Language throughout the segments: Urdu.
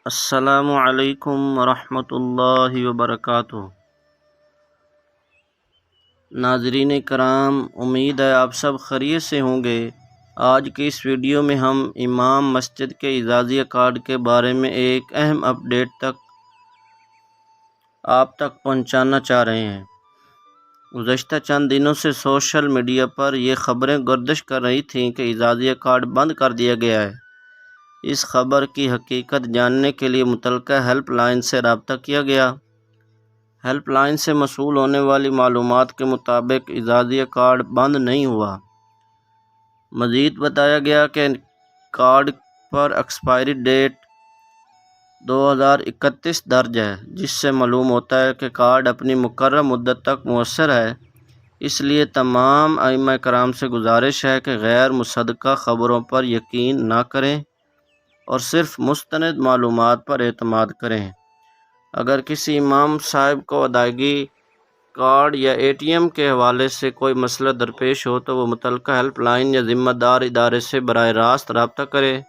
السلام علیکم ورحمۃ اللہ وبرکاتہ۔ ناظرین کرام، امید ہے آپ سب خیریت سے ہوں گے۔ آج کی اس ویڈیو میں ہم امام مسجد کے اعزازیہ کارڈ کے بارے میں ایک اہم اپڈیٹ آپ تک پہنچانا چاہ رہے ہیں۔ گزشتہ چند دنوں سے سوشل میڈیا پر یہ خبریں گردش کر رہی تھیں کہ اعزازیہ کارڈ بند کر دیا گیا ہے۔ اس خبر کی حقیقت جاننے کے لیے متعلقہ ہیلپ لائن سے رابطہ کیا گیا۔ ہیلپ لائن سے موصول ہونے والی معلومات کے مطابق اعزازیہ کارڈ بند نہیں ہوا۔ مزید بتایا گیا کہ کارڈ پر ایکسپائری ڈیٹ 2031 درج ہے، جس سے معلوم ہوتا ہے کہ کارڈ اپنی مقررہ مدت تک مؤثر ہے۔ اس لیے تمام ائمہ کرام سے گزارش ہے کہ غیر مصدقہ خبروں پر یقین نہ کریں اور صرف مستند معلومات پر اعتماد کریں۔ اگر کسی امام صاحب کو ادائیگی کارڈ یا ATM کے حوالے سے کوئی مسئلہ درپیش ہو تو وہ متعلقہ ہیلپ لائن یا ذمہ دار ادارے سے براہ راست رابطہ کرے۔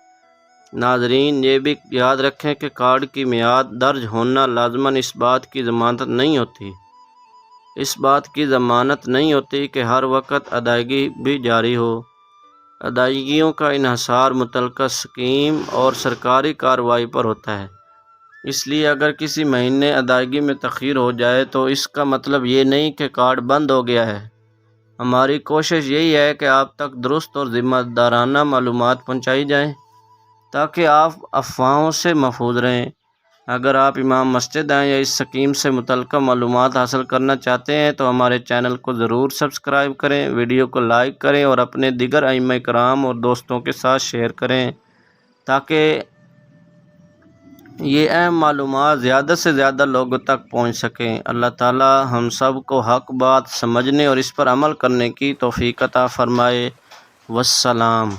ناظرین، یہ بھی یاد رکھیں کہ کارڈ کی میعاد درج ہونا لازماً اس بات کی ضمانت نہیں ہوتی کہ ہر وقت ادائیگی بھی جاری ہو۔ ادائیگیوں کا انحصار متعلقہ اسکیم اور سرکاری کارروائی پر ہوتا ہے۔ اس لیے اگر کسی مہینے ادائیگی میں تاخیر ہو جائے تو اس کا مطلب یہ نہیں کہ کارڈ بند ہو گیا ہے۔ ہماری کوشش یہی ہے کہ آپ تک درست اور ذمہ دارانہ معلومات پہنچائی جائیں تاکہ آپ افواہوں سے محفوظ رہیں۔ اگر آپ امام مسجد ہیں یا اس اسکیم سے متعلقہ معلومات حاصل کرنا چاہتے ہیں تو ہمارے چینل کو ضرور سبسکرائب کریں، ویڈیو کو لائک کریں اور اپنے دیگر ائمہ کرام اور دوستوں کے ساتھ شیئر کریں تاکہ یہ اہم معلومات زیادہ سے زیادہ لوگوں تک پہنچ سکیں۔ اللہ تعالی ہم سب کو حق بات سمجھنے اور اس پر عمل کرنے کی توفیق عطا فرمائے۔ والسلام۔